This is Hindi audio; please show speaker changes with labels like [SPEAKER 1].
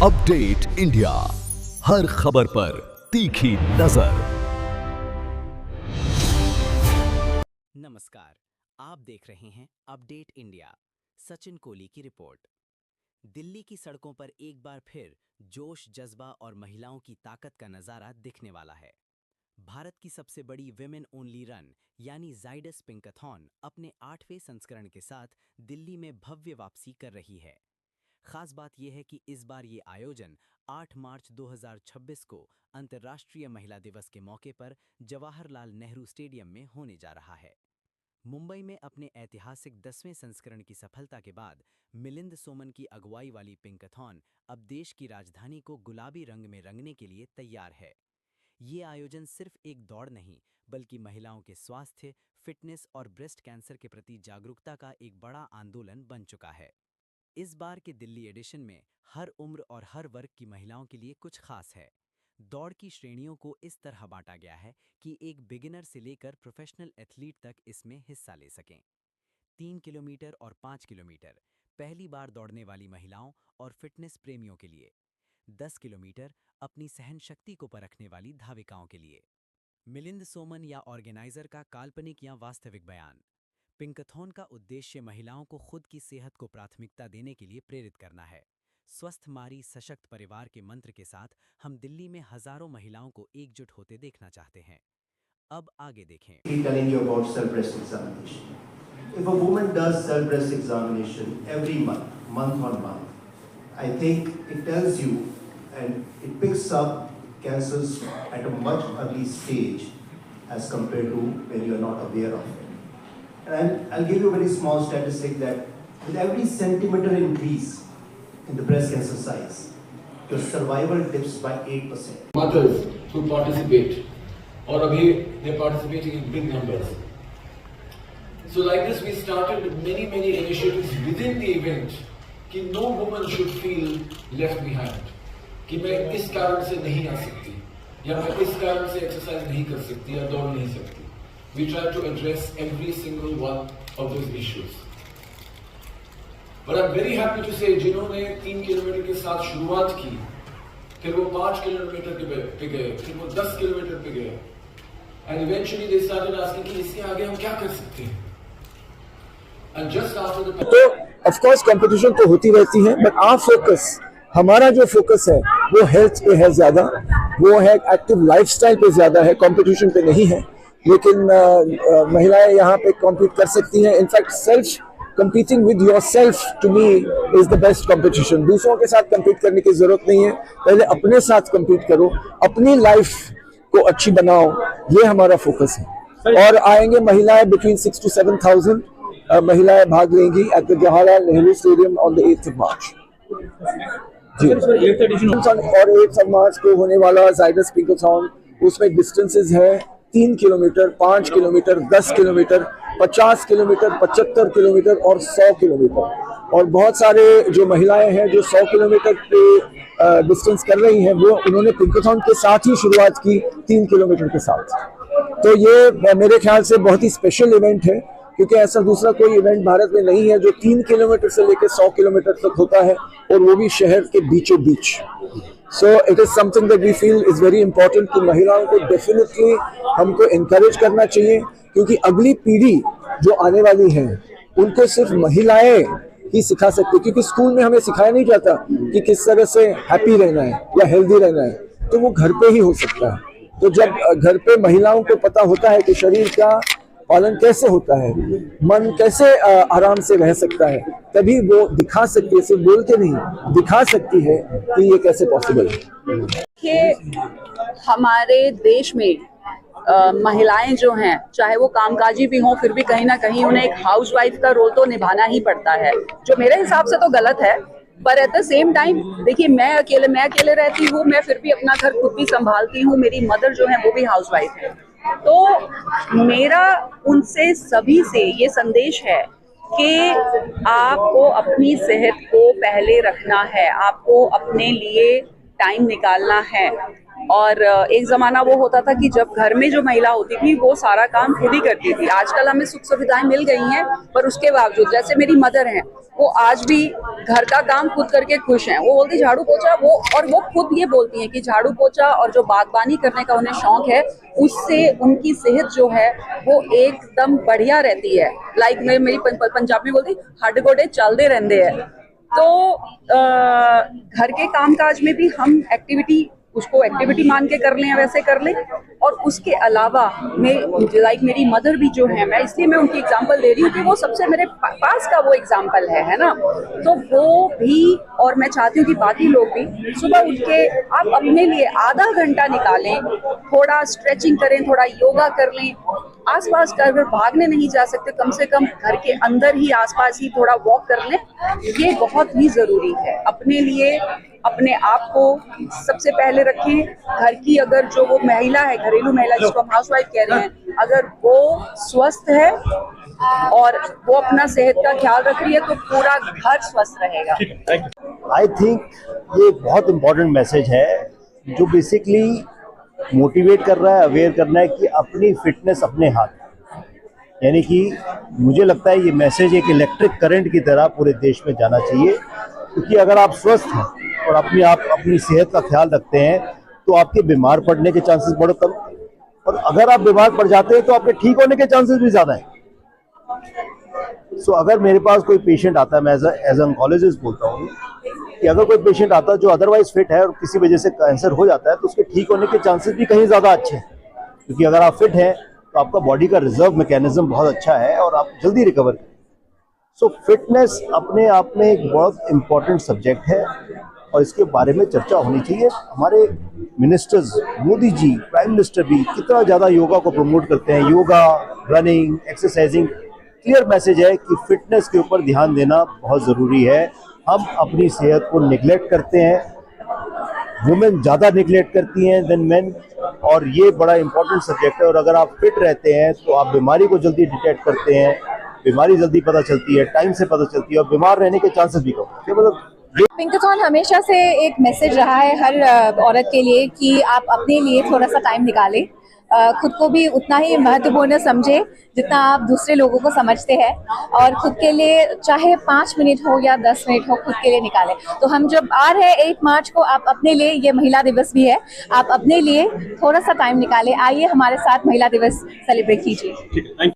[SPEAKER 1] अपडेट इंडिया, हर खबर पर तीखी नजर।
[SPEAKER 2] नमस्कार, आप देख रहे हैं अपडेट इंडिया। सचिन कोली की रिपोर्ट। दिल्ली की सड़कों पर एक बार फिर जोश, जज्बा और महिलाओं की ताकत का नजारा दिखने वाला है। भारत की सबसे बड़ी विमेन ओनली रन यानी ज़ाइडस पिंकाथॉन अपने 8वें संस्करण के साथ दिल्ली में भव्य वापसी कर रही है। खास बात यह है कि इस बार ये आयोजन 8 मार्च 2026 को अंतर्राष्ट्रीय महिला दिवस के मौके पर जवाहरलाल नेहरू स्टेडियम में होने जा रहा है। मुंबई में अपने ऐतिहासिक 10वें संस्करण की सफलता के बाद मिलिंद सोमन की अगुवाई वाली पिंकाथॉन अब देश की राजधानी को गुलाबी रंग में रंगने के लिए तैयार है। ये आयोजन सिर्फ एक दौड़ नहीं, बल्कि महिलाओं के स्वास्थ्य, फिटनेस और ब्रेस्ट कैंसर के प्रति जागरूकता का एक बड़ा आंदोलन बन चुका है। इस बार के दिल्ली एडिशन में हर उम्र और हर वर्ग की महिलाओं के लिए कुछ खास है। दौड़ की श्रेणियों को इस तरह बांटा गया है कि एक बिगिनर से लेकर प्रोफेशनल एथलीट तक इसमें हिस्सा ले सकें। 3 किलोमीटर और 5 किलोमीटर पहली बार दौड़ने वाली महिलाओं और फिटनेस प्रेमियों के लिए। 10 किलोमीटर अपनी सहन शक्ति को परखने वाली धाविकाओं के लिए। मिलिंद सोमन या ऑर्गेनाइजर का काल्पनिक या वास्तविक बयान। पिंकाथॉन का उद्देश्य महिलाओं को खुद की सेहत को प्राथमिकता देने के लिए प्रेरित करना है। स्वस्थ मारी सशक्त परिवार के मंत्र के साथ हम दिल्ली में हजारों महिलाओं को एकजुट होते देखना चाहते हैं। अब आगे देखें।
[SPEAKER 3] Telling you about self-breast examination. If a woman does self-breast examination every month, month on month, I think it tells you and it picks up cancers at a much early stage as compared to when you are not aware of it. And I'll give you a very small statistic that with every centimeter increase in the breast cancer size, your survival dips by 8%.
[SPEAKER 4] Mothers who participate, or abhi they're participating in big numbers. So like this, we started many initiatives within the event कि no woman should feel left behind. कि मैं इस कारण से नहीं आ सकती, या मैं इस कारण से एक्सरसाइज नहीं कर सकती या दौड़ नहीं सकती. We try to address every single one of those issues. But I'm very happy to say जिन्होंने 3 किलोमीटर के साथ शुरुआत की, फिर वो 5 किलोमीटर पे गए, फिर वो 10 किलोमीटर पे गए, and eventually they started asking कि इसके आगे हम क्या कर सकते हैं. And just after the
[SPEAKER 5] तो of course कंपटीशन तो होती रहती है, बट our फोकस, हमारा जो फोकस है वो हेल्थ पे है ज्यादा, वो है एक्टिव लाइफस्टाइल पे ज्यादा है, कंपटीशन पे नहीं है. लेकिन महिलाएं यहाँ पे कॉम्पीट कर सकती हैं. In fact self competing with yourself to me is the best competition. दूसरों के साथ compete करने की जरूरत नहीं है, पहले अपने साथ compete करो, अपनी लाइफ को अच्छी बनाओ, ये हमारा फोकस है. और आएंगे महिलाएं between 6 to 7,000 महिलाएं भाग लेंगी at the Jawaharlal Nehru stadium on the 8th of March. जी, और 8th of March को होने वाला ज़ाइडस पिंकाथॉन, उसमें डिस्टेंसेस है 3 kilometre, 5 kilometre, 10 kilometre, 50 kilometre, 75 kilometre और 100 किलोमीटर. और बहुत सारे जो महिलाएं हैं जो 100 किलोमीटर पे डिस्टेंस कर रही हैं, वो उन्होंने पिंकाथॉन के साथ ही शुरुआत की 3 किलोमीटर के साथ. तो ये मेरे ख्याल से बहुत ही स्पेशल इवेंट है, क्योंकि ऐसा दूसरा कोई इवेंट भारत में नहीं है जो 3 किलोमीटर से लेकर 100 किलोमीटर तक होता है, और वो भी शहर के बीचों बीच. So it is something that we feel is very important कि महिलाओं को डेफिनेटली हमको encourage करना चाहिए, क्योंकि अगली पीढ़ी जो आने वाली है उनको सिर्फ महिलाएं ही सिखा सकती, क्योंकि स्कूल में हमें सिखाया नहीं जाता कि किस तरह से हैप्पी रहना है या हेल्दी रहना है, तो वो घर पे ही हो सकता है. तो जब घर पे महिलाओं को पता होता है कि शरीर का पालन कैसे होता है, मन कैसे आराम से रह सकता है, तभी वो दिखा सकती है, सिर्फ बोल के नहीं, दिखा सकती है कि ये कैसे पॉसिबल है.
[SPEAKER 6] कि हमारे देश में महिलाएं जो हैं, चाहे वो कामकाजी भी हों, फिर भी कहीं ना कहीं उन्हें एक हाउसवाइफ का रोल तो निभाना ही पड़ता है, जो मेरे हिसाब से तो गलत है. पर एट द सेम टाइम देखिए, मैं अकेले रहती हूँ, मैं फिर भी अपना घर खुद भी संभालती हूँ, मेरी मदर जो है वो भी हाउसवाइफ है. तो मेरा उनसे सभी से ये संदेश है कि आपको अपनी सेहत को पहले रखना है, आपको अपने लिए टाइम निकालना है. और एक ज़माना वो होता था कि जब घर में जो महिला होती थी वो सारा काम खुद ही करती थी। आजकल हमें सुख सुविधाएं मिल गई हैं, पर उसके बावजूद जैसे मेरी मदर हैं, वो आज भी घर का काम खुद करके खुश हैं। वो बोलती झाड़ू पोछा, वो खुद ये बोलती हैं कि झाड़ू पोछा और जो बागबानी करने का उन्हें शौक है, उससे उनकी सेहत जो है वो एकदम बढ़िया रहती है। लाइक मेरी पंजाबी बोलती हड्ड गोडे चलते रहते हैं। तो घर के कामकाज में भी हम उसको एक्टिविटी मान के कर लें, वैसे कर लें। और उसके अलावा लाइक मेरी मदर भी जो है, मैं इसलिए मैं उनकी एग्जांपल दे रही हूँ कि वो सबसे मेरे पास का वो एग्जांपल है ना। तो वो भी, और मैं चाहती हूँ कि बाकी लोग भी सुबह उठ के आप अपने लिए आधा घंटा निकालें, थोड़ा स्ट्रेचिंग करें, थोड़ा योगा कर लें। आसपास का अगर भागने नहीं जा सकते, कम से कम घर के अंदर ही आसपास ही थोड़ा वॉक कर लें। ये बहुत ही जरूरी है। अपने लिए, अपने आप को सबसे पहले रखें। घर की अगर जो वो महिला है, घरेलू महिला जिसको हम हाउसवाइफ कह रहे हैं, अगर वो स्वस्थ है और वो अपना सेहत का ख्याल रख रही है तो पूरा घर स्वस्थ रहेगा।
[SPEAKER 3] आई थिंक ये बहुत इम्पोर्टेंट मैसेज है जो बेसिकली मोटिवेट कर रहा है, अवेयर करना है कि अपनी फिटनेस अपने हाथ। यानी कि मुझे लगता है ये मैसेज एक इलेक्ट्रिक करंट की तरह पूरे देश में जाना चाहिए, क्योंकि अगर आप स्वस्थ हैं और अपनी सेहत का ख्याल रखते हैं तो आपके बीमार पड़ने के चांसेस बहुत कम, और अगर आप बीमार पड़ जाते हैं तो आपके ठीक होने के चांसेस भी ज़्यादा हैं। सो अगर मेरे पास कोई पेशेंट आता है, मैं एज ऑन्कोलॉजिस्ट बोलता हूँ कि अगर कोई पेशेंट आता है जो अदरवाइज फिट है और किसी वजह से कैंसर हो जाता है तो उसके ठीक होने के चांसेस भी कहीं ज़्यादा अच्छे हैं, क्योंकि अगर आप फिट हैं तो आपका बॉडी का रिजर्व मैकेनिज्म बहुत अच्छा है और आप जल्दी रिकवर करें। सो फिटनेस अपने आप में एक बहुत इम्पॉर्टेंट सब्जेक्ट है और इसके बारे में चर्चा होनी चाहिए। हमारे ministers, Modi ji, prime minister भी कितना ज़्यादा योगा को प्रमोट करते हैं। Yoga, running, exercising, clear message है कि फिटनेस के ऊपर ध्यान देना बहुत ज़रूरी है। हम अपनी सेहत को निगलेक्ट करते हैं, वुमेन ज़्यादा निगलेक्ट करती हैं देन मेन, और ये बड़ा इंपॉर्टेंट सब्जेक्ट है। और अगर आप फिट रहते हैं तो आप बीमारी को जल्दी डिटेक्ट करते हैं, बीमारी जल्दी पता चलती है, टाइम से पता चलती है और बीमार रहने के चांसेस भी कम। मतलब
[SPEAKER 7] पिंकाथॉन हमेशा से एक मैसेज रहा है हर औरत के लिए कि आप अपने लिए थोड़ा सा टाइम निकालें, खुद को भी उतना ही महत्वपूर्ण समझे जितना आप दूसरे लोगों को समझते हैं, और खुद के लिए चाहे 5 मिनट हो या 10 मिनट हो, खुद के लिए निकालें। तो हम जब आ रहे हैं 8 मार्च को, आप अपने लिए, ये महिला दिवस भी है, आप अपने लिए थोड़ा सा टाइम निकालें। आइए हमारे साथ महिला दिवस सेलिब्रेट कीजिए।